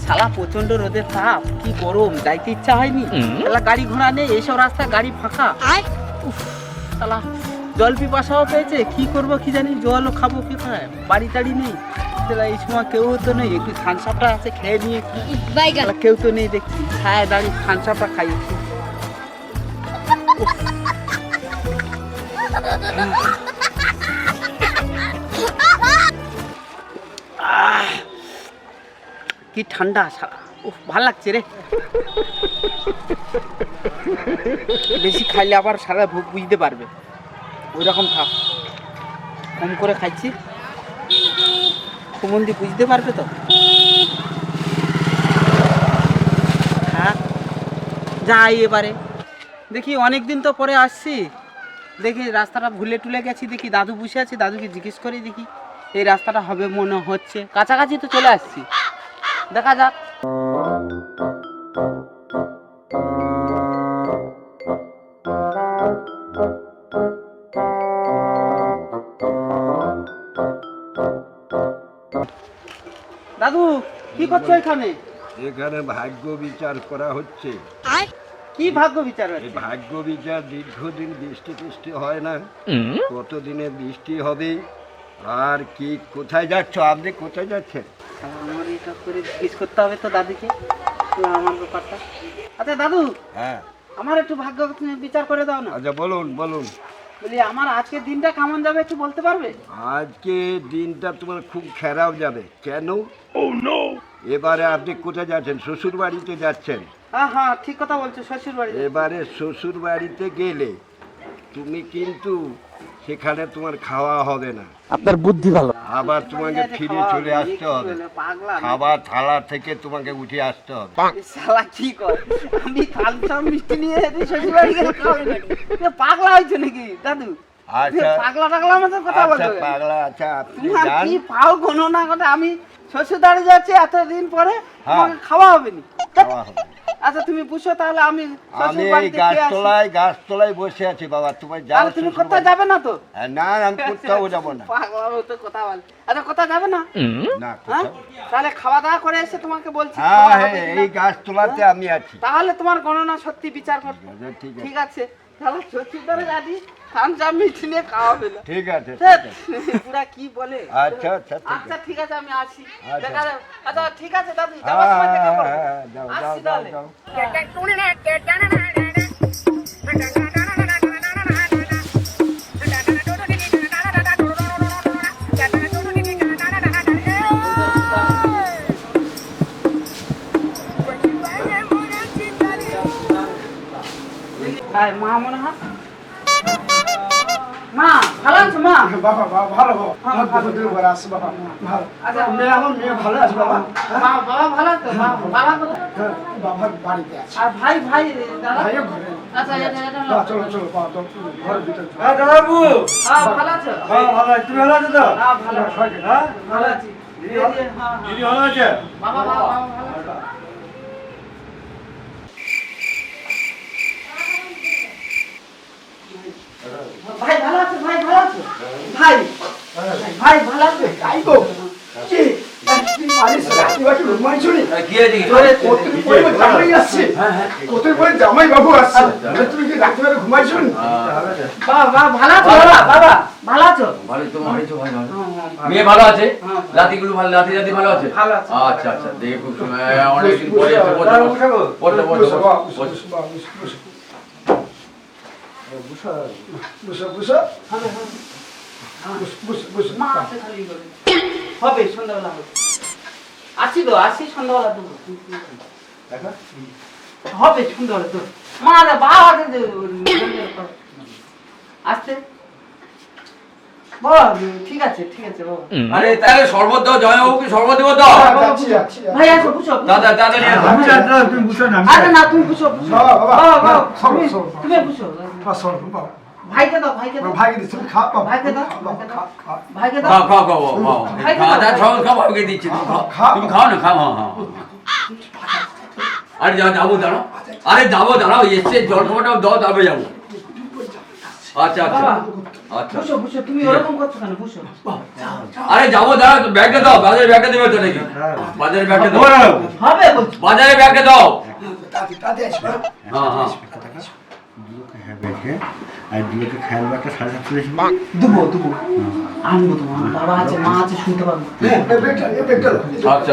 শালা প্রচন্ড রোদের তাপ, কি গরম, যাইতে ইচ্ছা হয়নি। শালা গাড়ি ঘোড়া নেই, এইসব রাস্তায় গাড়ি ফাঁকা। উফ, শালা জল পিপাসাও পেয়েছে, কি করবো কি জানি, জলও খাবো কি করে, বাড়ি টাড়ি নেই। শালা এই সময় কেউ তো নেই, একটু থানসাপটা আছে খেয়ে নিয়ে, শালা কেউ তো নেই দেখছি, ছায় দাঁড়িয়ে থানসাপটা খাই একটু। কি ঠান্ডা শালা, ভাল লাগছে রে। বেশি খাইলে আবার সারা ভোগ বুঝতে পারবে, ওই রকম থাক। কম করে খাইছি, সুমন্দি বুঝতে পারবে তো। হ্যাঁ যাই এবারে, দেখি অনেকদিন তো পরে আসছি, দেখি রাস্তাটা ভুলে টুলে গেছি, দেখি দাদু বসে আছে, দাদুকে জিজ্ঞেস করে দেখি এই রাস্তাটা হবে মনে হচ্ছে, কাছাকাছি তো চলে আসছি, দেখা যাক। দাদু কি করছো এখানে? এখানে ভাগ্য বিচার করা হচ্ছে। কি ভাগ্য বিচার এই হচ্ছে? ভাগ্য বিচার, দীর্ঘদিন বৃষ্টি টিষ্টি হয় না, কতদিনে বৃষ্টি হবে আর কি। কোথায় যাচ্ছ আপনি, কোথায় যাচ্ছেন? আমার এটা করে জিজ্ঞেস করতে হবে তো দাদিকে, আমার ব্যাপারটা। আচ্ছা দাদু, হ্যাঁ আমার একটু ভাগ্য বিচার করে দাও না। আচ্ছা বলুন বলুন। বলি আমার আজকের দিনটা কেমন যাবে একটু বলতে পারবে? আজকে দিনটা তোমার খুব খারাপ যাবে। কেন? এবারে আপনি কোথায় যাচ্ছেন? শ্বশুর বাড়িতে যাচ্ছেন। হ্যাঁ হ্যাঁ ঠিক কথা বলছো, শ্বশুর বাড়ি। এবারে শ্বশুর বাড়িতে গেলে তুমি কিন্তু সেখানে তোমার খাওয়া হবে না, আপনার বুদ্ধি ভালো। আবার তোমাকে ফিরে চলে আসতে হবে, খাবার থালা থেকে তোমাকে উঠে আসতে হবে। শালা কি কর, আমি কালচাম মিষ্টি নিয়ে শ্বশুর বাড়ি গেলে খাওয়াবে নাকি? পাগলা হয়েছে নাকি দাদু? আচ্ছা পাগলা টাগলা মতো কথা আচ্ছা বলছো। পাগলা, আচ্ছা আপনি তোমার যান। কি পাও কোনো না কথা, আমি শ্বশুর বাড়ি যাচ্ছি এতদিন পরে, হ্যাঁ। তোমাকে খাওয়া হবে নি। খাওয়া হবে। আচ্ছা তুমি বুঝছো, তাহলে আমি আমি শ্বশুর এই বাড়িতে খেয়ে আসি। গাছতলায় বসে আছি বাবা, তোমার যাও। তাহলে তুমি শ্বশুর কোথাও বাড়ি। যাবে না তো? না আমি কোথাও যাবো না। পাগলার মতো কথা বল। আচ্ছা কোথাও যাবে না? না হ্যাঁ? কোথাও। তাহলে খাওয়া দাওয়া করে এসে তোমাকে বলছি হ্যাঁ খাওয়া হ্যাঁ হবে কিনা। এই গাছতলাতে আমি আছি। তাহলে তোমার গণনা সত্যি বিচার করতে। আচ্ছা, ঠিক আছে ঠিক আছে, তাহলে শ্বশুর বাড়ি যাবি, খামচা মিষ্টি নিয়ে খাওয়াবে না। ঠিক আছে ধ্যাৎ, ঠিক আছে। পুরা কি বলে। আচ্ছা আচ্ছা ঠিক আচ্ছা আছে। ঠিক আছে, আমি আসি। আচ্ছা। দেখা যাবে। আচ্ছা ঠিক আছে দাদু, হ্যাঁ যাবার সময় দেখা হ্যাঁ করবো। হ্যাঁ যাও যাও আসছি যাও তাহলে। যাও। হ্যাঁ, মা মনে হয়। মা ভালো আছো মা? বাবা বাবা ভালো বাবা, হ্যাঁ, আমার ভালো। বহুদিন পরে আসছে বাবা, ভালো। আচ্ছা মেয়ে আমার মেয়ে ভালো আছে বাবা। বাবা ভালো আছো? বাবা কোথায়? হ্যাঁ, বাবা বাড়িতে আছে। আর ভাই ভাই দাদা? ভাইও ঘরে। আচ্ছা এটা এটা বাবা, চলো চলো বাবা, চলো, ঘরের ভিতরে চলো। দাদাবু, হ্যাঁ ভালো আছো? হ্যাঁ ভালো আছি, তুমি ভালো আছো তো? হ্যাঁ ভালো আছি। সবাইকে, হ্যাঁ ভালো আছি। দিদি ভালো- হ্যাঁ হ্যাঁ। দিদি ভালো আছে? বাবা বাবা ভালো আছো? ভাই ভালো আছো? ভাই ভালো আছো? ভাই ভাই ভালো আছো? তাই তো কি তুই মারিস রাত্রিবাসী ঘুমাইছো নি? কি আছে কি? কতদিন পরে আমার জামাই আসছে, কতদিন পরে জামাই বাবু আসছে, তুমি কি রাত্রিবেলা ঘুমাইছো নি? বাবা ভালো আছো? বাবা ভালো আছো? ভালো তোমার হয়েছে ভাই ভালো। হ্যাঁ, হ্যাঁ, মেয়ে ভালো আছে? হ্যাঁ। লাতিগুলো ভালো, লাতি ভালো আছে? ভালো আছে। আচ্ছা আচ্ছা, দেখে খুব সুন্দর। অনেকদিন পরে এসে বসো, বসো, বসো, বসো বাবা, বসো, বসো। বসো বাবা, বসো, বসো। বসো, বসো। বসো, বসো, বসো। মা আছে খালি করে। হবে সন্ধ্যাবেলা হবে। আসি তো, আসি সন্ধ্যাবেলা দেবো। হবে সন্ধ্যাবেলা তো। মা রে বাবা আসতে বাবা, ঠিক আছে ঠিক আছে বাবা। আরে তাহলে শরবত দাও, জয়বাবুকে শরবত দেবো তো? যাচ্ছি, যাচ্ছি। ভাই আসো বুঝো। দাদা দাদা নিয়ে আসো। তুমি বুঝো না, আরে না তুমি বুঝো। বাবা, বাবা, বাবা, বাবা, সরো, তুমি- সরো। তুমি বুঝো। বাবা, ভাইকে দাও ভাইকে দাও। ভাইকে দিচ্ছি, তুমি খাও বাবা। ভাইকে দাও, খাও বাবা, খাও, খাও। ভাইকে খাও দাও। খাও খাও খাও। খাই তো খাওয়া দাও। দাওয়া সব খাও, আমাকে দিচ্ছি, তুমি খাও। খাও। তুমি খাও না, খাও, হ্যাঁ হ্যাঁ। আরে যাবো দাঁড়াও, আরে যাবো দাঁড়াও, এসছে জল খাবারটাও দাও, তারপরে যাবো। আচ্ছা আচ্ছা বাবা, আচ্ছা বসো বসো, তুমি ওরকম করছো কেন? বসো। আরে যাবো দাঁড়া, ব্যাগটা দাও, বাজারে ব্যাগটা দেবে তো নাকি? বাজারে ব্যাগটা দাও, হবে বলছি। বাজারে ব্যাগটা দাও। তাতে আসবে হ্যাঁ হ্যাঁ আর দিয়েকে খেয়াল একটা 7:30 দুবো দুবো আনবো তোমার বাবা আছে মা আছে শুনতে পাবো। আচ্ছা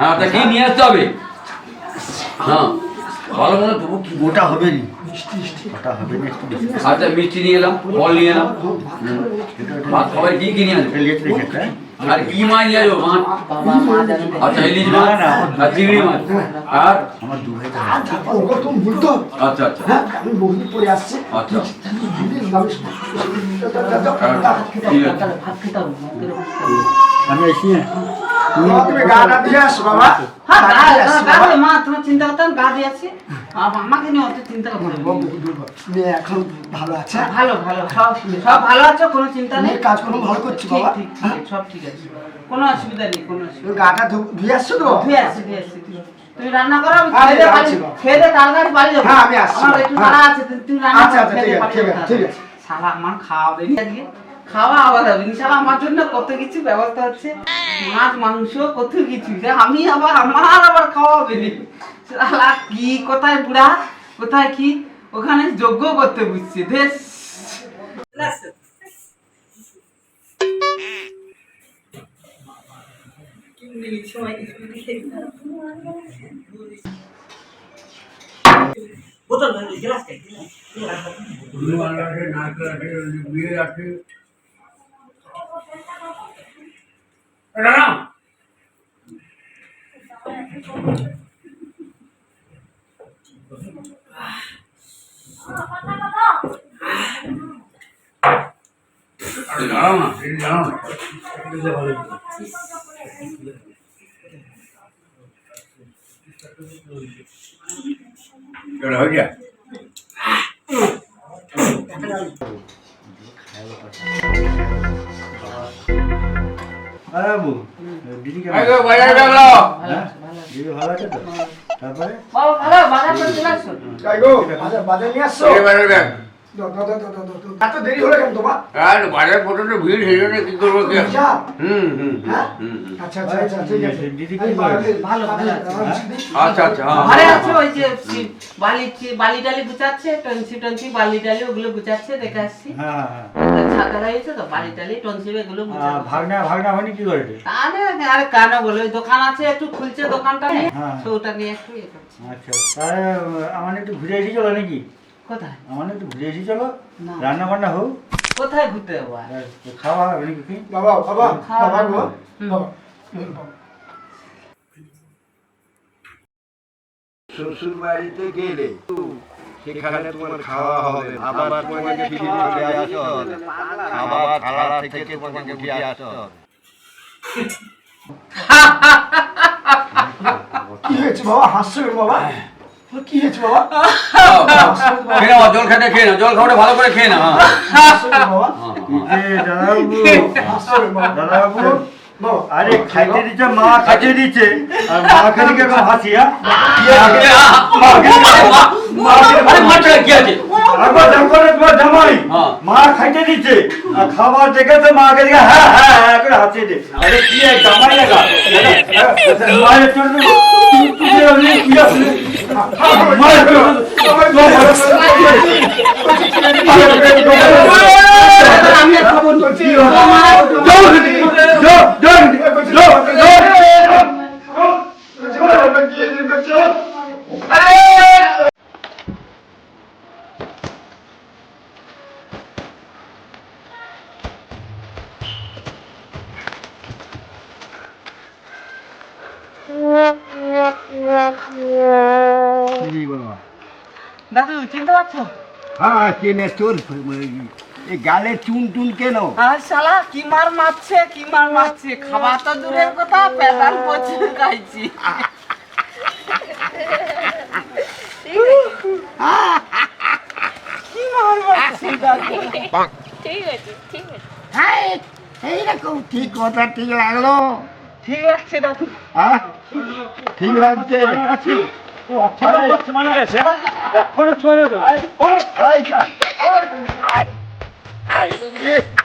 হ্যাঁ, তা কি নিয়ে আসতে হবে? হ্যাঁ ভালো মনে তবু কি ওটা হবে নি ওটা হবে না একটু আচ্ছা, মিষ্টি নিয়ে এলাম, ফল নিয়ে এলাম, ভাত খাবার কি কি নিয়ে আসবে? লেট রেখে আর কি মাছ নিয়ে আসবো? মাছ? বাবা মা জানে না। আচ্ছা, ইলিশ মাছ আর চিংড়ি মাছ আর আমার দু ভাই তুমি বলতো আচ্ছা আচ্ছা হ্যাঁ আমি বহুদিন পরে আসছি আচ্ছা ঠিক আছে। তাহলে ভাত খেতে হবে না, এরকম করতে হবে। আমি এসি তুমি গাটা দিয়ে আসো বাবা হ্যাঁ, গা দিয়ে মা তোমার চিন্তা করতাম গা দিয়ে আছি, আমাকে নিয়ে অত চিন্তা করতে হবে না। মেয়ে এখন ভালো আছে ভালো ভালো সব সব ভালো আছো, কোনো চিন্তা নেই। মেয়ের কাজকর্ম ভালো করছি ঠিক বাবা ঠিক ঠিক আছে, সব ঠিক আছে, কোনো অসুবিধা নেই, কোনো অসুবিধা তুমি গাটা ধুয়ে আসছো তো নেই। ধুয়ে আসছি ধুয়ে আসছি। তুমি রান্না করো, আমি আরে, খেয়ে দিয়ে আচ্ছা, বাবা। খেয়ে দিয়ে তাড়াতাড়ি বাড়ি যাবো। হ্যাঁ, আমি আসছি, আমার একটু হ্যাঁ। তাড়া আছে, তুমি রান্না আচ্ছা, করো, আচ্ছা, খেয়ে ঠিক দিয়ে আছে, বাড়ি ঠিক যাবো আছে, ঠিক তাড়াতাড়ি। আছে। শালা আমার খাওয়াবে নি আজকে, খাওয়া আবার হবে নি, শালা আমার জন্য কত কিছু ব্যবস্থা হচ্ছে, মাছ মাংস কত কিছু, আমি আবার আমার আবার খাওয়া হবে নি। শালা কি কোথায় বুড়া কোথায় কি ওখানে যোগ্য করতে বুঝছে দেশ। জানাও না, জানাও না। হয়ে যায়। বাবু দিদি এই তো বাজারে ব্যাগ নাও। ভালো আছে, ভালো আছে। দিদি ভালো আছে তো তারপরে বাবা ভালো বাজার করে চলে আসো। যাই গো বাজার নিয়ে আসছো এই বাজারে ব্যাগ। এত দেরি হলো কেন তোমার আর বাজার প্রচন্ড ভিড়, সেই জন্য কি করবো কি? যা। হুম হুম হ্যাঁ? হুম হুম। আচ্ছা আচ্ছা আচ্ছা ঠিক আছে দিদি কি করে? ভালো, ভালো আছে। আচ্ছা আচ্ছা হ্যাঁ, ঘরে হ্যাঁ, আছে ওই যে বালি টালি গুছাচ্ছে, টনসি টনসি বালি টালি ওগুলো গুছাচ্ছে, দেখে আসছি। হ্যাঁ হ্যাঁ ছাতা লাগিয়েছে তো বালি টালি টনসি এগুলো গুছাচ্ছে। ভাগনা হয়নি কি করে? তাহলে আরে কেন বলে ওই দোকান আছে একটু খুলছে দোকানটা নিয়ে, হ্যাঁ। তো ওটা নিয়ে একটু ইয়ে করছে। আচ্ছা তাহলে আমার একটু ঘুরে এসে চলো নাকি? কোথায় আমার একটু ঘুরে এসে চলো, না। রান্না বান্না হোক, কোথায় ঘুরতে যাবো আর? খাওয়া হবে নাকি কি? বাবা বাবা বাবা গো হুম। বাবা শ্বশুর বাড়িতে গেলে সেখানে তোমার খাওয়া হবে, আবার তোমাকে ফিরে চলে আসতে হবে, আবার থালা থেকে তোমাকে উঠে আসতে হবে। কি হয়েছে বাবা? হাসছো কেন বাবা? কি হয়েছে বাবা? খেয়ে নাও, জল খেতে খেয়ে নাও, জল খাওয়াটা ভালো করে খেয়ে নাও। হ্যাঁ। হাসছো কেন বাবা? দাদাবাবু হাসছো কেন বাবা? দাদাবাবু বাবা, আরে খাইতে দিচ্ছে, মা খাইতে দিচ্ছে আর মা খালি কেন হাসি? হ্যাঁ আরে মাছটা কি আছে? একবার দেখো না তোমার জামাই, হ্যাঁ। মা খাইতে দিচ্ছে আর খাবার দেখে তো মাকে দেখে হ্যাঁ হ্যাঁ হ্যাঁ করে হাসি দে। আরে কি এক জামাই লাগা মায়ের জন্য কি আছে? মায়ের আমি আর খাবো না। দাদু চিনতে পারছো? হ্যাঁ কেনে তোর এই গালে চুন টুন কেন? আর শালা কি মার মারছে, খাবার তো দূরের কথা, পেদাল প্রচুর খাইছি। কি মার মারছে দাদু। ঠিক আছে ঠিক আছে হ্যাঁ এইরকম ঠিক কথা ঠিক লাগলো? ঠিক আছে দাদু। হ্যাঁ ঠিক লাগছে। মানে গেছে আয়